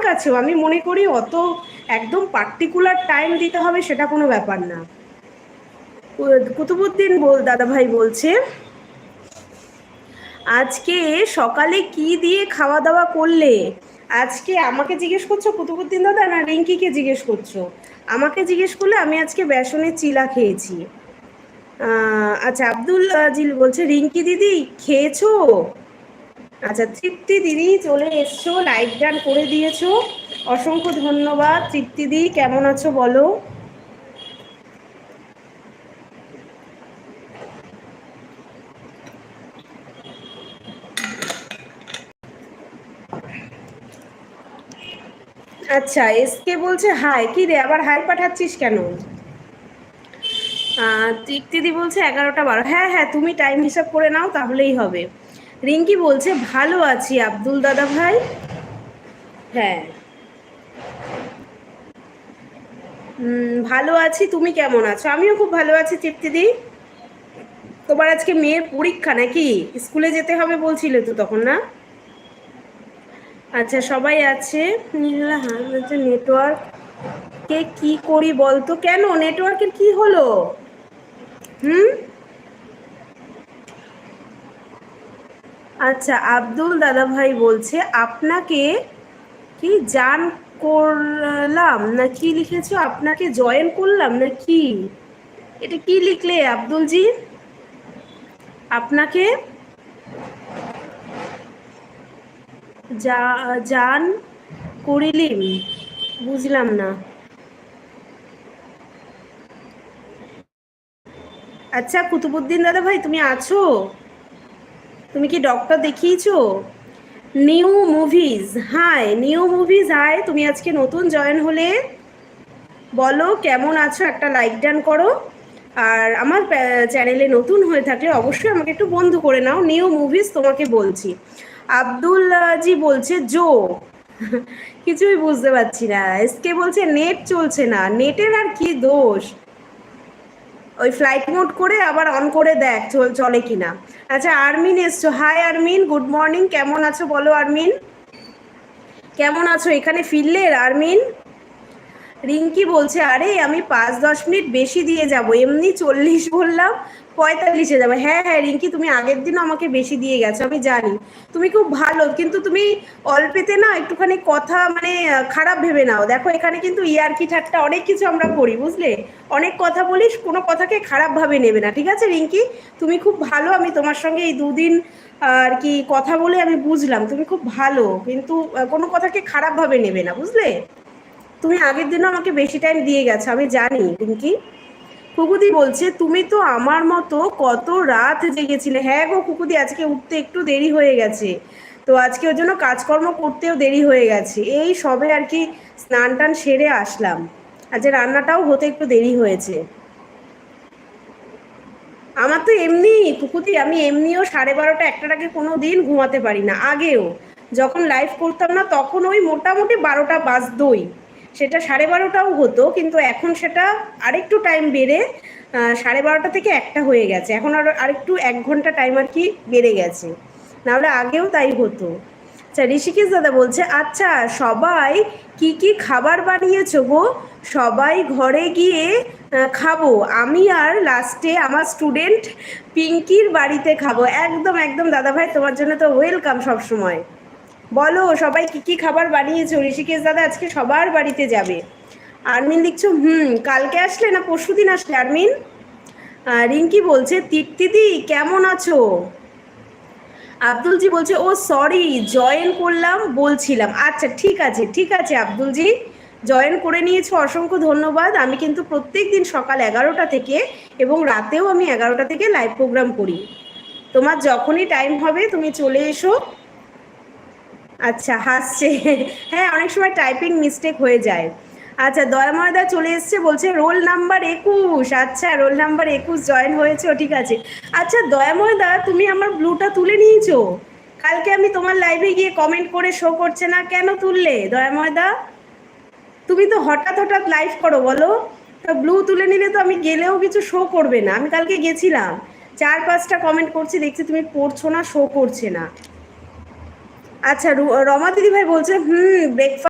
কাছেও আমি মনে করি অত একদম পার্টিকুলার টাইম দিতে হবে সেটা কোনো ব্যাপার না। কুতুবুদ্দিন দাদা ভাই বলছে, আজকে সকালে কি দিয়ে খাওয়া দাওয়া করলে? আজকে আমাকে জিজ্ঞেস করছো কুতুবুদ্দিন দাদা, না রিঙ্কিকে জিজ্ঞেস করছো? আমাকে জিজ্ঞেস করলে আমি আজকে বেসনের চিলা খেয়েছি। আচ্ছা, আব্দুল জিল বলছে রিঙ্কি দিদি খেয়েছো? আচ্ছা, তৃপ্তি দিদি চলে এসছো, লাইক ডান করে দিয়েছো, অসংখ্য ধন্যবাদ। তৃপ্তি দিদি কেমন আছো বলো? আচ্ছা, এসকে বলছে হাই। কি রে, আবার হাই পাঠাচ্ছিস কেন? তৃপ্তিদি বলছে 11টা 12। হ্যাঁ হ্যাঁ, তুমি টাইম হিসাব করে নাও, তাহলেই হবে। রিঙ্কি বলছে ভালো আছি আব্দুল দাদা ভাই। হ্যাঁ, ভালো আছি, তুমি কেমন আছো? আমিও খুব ভালো আছি তৃপ্তিদি। তোমার আজকে মেয়ের পরীক্ষা নাকি? স্কুলে যেতে হবে বলছিলে তো তখন, না? আচ্ছা, সবাই আছে। হ্যাঁ, নেটওয়ার্ক কে কি করি বলতো? কেন নেটওয়ার্কের কি হলো? হুম। আচ্ছা, আব্দুল দাদা ভাই বলছে আপনাকে কি জান করলাম না কি লিখেছো? আপনাকে জয়েন করলাম না কি? এটা কি লিখলে আব্দুলজি? আপনাকে জান করিলিম, বুঝলাম না। আচ্ছা, কুতুবুদ্দিন দাদা ভাই তুমি আছো? তুমি কি ডক্টর দেখিয়েছো? New movies hi, new movies hi, তুমি আজকে নতুন জয়েন হলে, বলো কেমন আছো, একটা লাইক ডান করো। আর আমার চ্যানেলে নতুন হয়ে থাকলে অবশ্যই আমাকে একটু বন্ধু করে নাও। নিউ মুভিজ তোমাকে বলছি। আব্দুল জি বলছে জো কিছুই বুঝতে পারছি না। এসকে বলছে নেট চলছে না। নেটের আর কি দোষ? ওই ফ্লাইট মোড করে আবার অন করে দেখ চলে কিনা। আচ্ছা, আরমিন এসছো। হাই আরমিন, গুড মর্নিং, কেমন আছো বলো আরমিন? কেমন আছো? এখানে ফিরলে আরমিন? রিঙ্কি বলছে আরে আমি 5-10 মিনিট বেশি দিয়ে যাব, এমনি 40 বললাম, 45-এ যাবো। হ্যাঁ হ্যাঁ রিঙ্কি, তুমি আগের দিনও আমাকে বেশি দিয়ে গেছো, আমি জানি। তুমি খুব ভালো, কিন্তু তুমি অল্পেতে না একটুখানি কথা মানে খারাপ ভেবে নাও। দেখো এখানে কিন্তু ইয়ার্কি ঠাট্টা অনেক কিছু আমরা করি, বুঝলে? অনেক কথা বলিস, কোনো কথাকে খারাপভাবে নেবে না, ঠিক আছে রিঙ্কি? তুমি খুব ভালো, আমি তোমার সঙ্গে এই দুদিন আর কি কথা বলে আমি বুঝলাম তুমি খুব ভালো, কিন্তু কোনো কথাকে খারাপভাবে নেবে না, বুঝলে? তুমি আগের দিনও আমাকে বেশি টাইম দিয়ে গেছো, আমি জানি রিঙ্কি। কুকুদি বলছে তুমি তো আমার মতো কত রাত জেগেছিলে। হ্যাঁ গো কুকুদি, আজকে উঠতে একটু দেরি হয়ে গেছে, তো আজকে ওর জন্য কাজকর্ম করতেও দেরি হয়ে গেছে। এই সবে আর কি স্নান টান সেরে আসলাম। আজকে রান্নাটাও হতে একটু দেরি হয়েছে। আমার তো এমনি কুকুদি, আমি এমনিও 12:30-1টার আগে কোনো দিন ঘুমাতে পারি না। আগেও যখন লাইভ করতাম না তখন ওই মোটামুটি 12টা বাজতোই। সেটা 12:30টাও হতো, কিন্তু এখন সেটা আরেকটু টাইম বেড়ে 12:30 থেকে 1টা হয়ে গেছে। এখন আরেকটু 1 ঘন্টা টাইম আর কি বেড়ে গেছে, নাহলে আগেও তাই হতো। আচ্ছা, ঋষিকেশ দাদা বলছে আচ্ছা সবাই কি কি খাবার বানিয়েছো গো? সবাই ঘরে গিয়ে খাবো আমি, আর লাস্টে আমার স্টুডেন্ট পিঙ্কির বাড়িতে খাবো। একদম একদম দাদা ভাই, তোমার জন্য তো ওয়েলকাম সব সময়। বলো সবাই কি কি খাবার বানিয়েছো? ঋষিকেশ দাদা আজকে সবার বাড়িতে যাবে। আরমিন লিখছো কালকে আসলে না পরশুদিন আসলে আরমিন? রিঙ্কি বলছে তৃপ্তিদি কেমন আছো? আব্দুলজি বলছে ও সরি জয়েন করলাম বলছিলাম। আচ্ছা ঠিক আছে ঠিক আছে আব্দুলজি, জয়েন করে নিয়েছো, অসংখ্য ধন্যবাদ। আমি কিন্তু প্রত্যেক দিন সকাল 11টা থেকে এবং রাতেও আমি 11টা থেকে লাইভ প্রোগ্রাম করি। তোমার যখনই টাইম হবে তুমি চলে এসো। আচ্ছা হাসছে হ্যাঁ, অনেক সময় টাইপিং মিস্টেক হয়ে যায়। আচ্ছা, দয়াময়দা চলে এসছে, বলছে রোল নাম্বার 21। আচ্ছা, রোল নাম্বার 21 জয়েন হয়েছে, ঠিক আছে। আচ্ছা দয়াময়দা, তুমি আমার ব্লুটা তুলে নিয়েছো? কালকে আমি তোমার লাইভে গিয়ে কমেন্ট করে শো করছে না, কেন তুললে দয়াময়দা? তুমি তো হঠাৎ হঠাৎ লাইভ করো বলো, তা ব্লু তুলে নিলে তো আমি গেলেও কিছু শো করবে না। আমি কালকে গেছিলাম, 4-5টা কমেন্ট করছি, দেখছি তুমি পড়ছো না, শো করছে না। আচ্ছা, রমা দিদি ভাই বলছে ব্রেকফাস্ট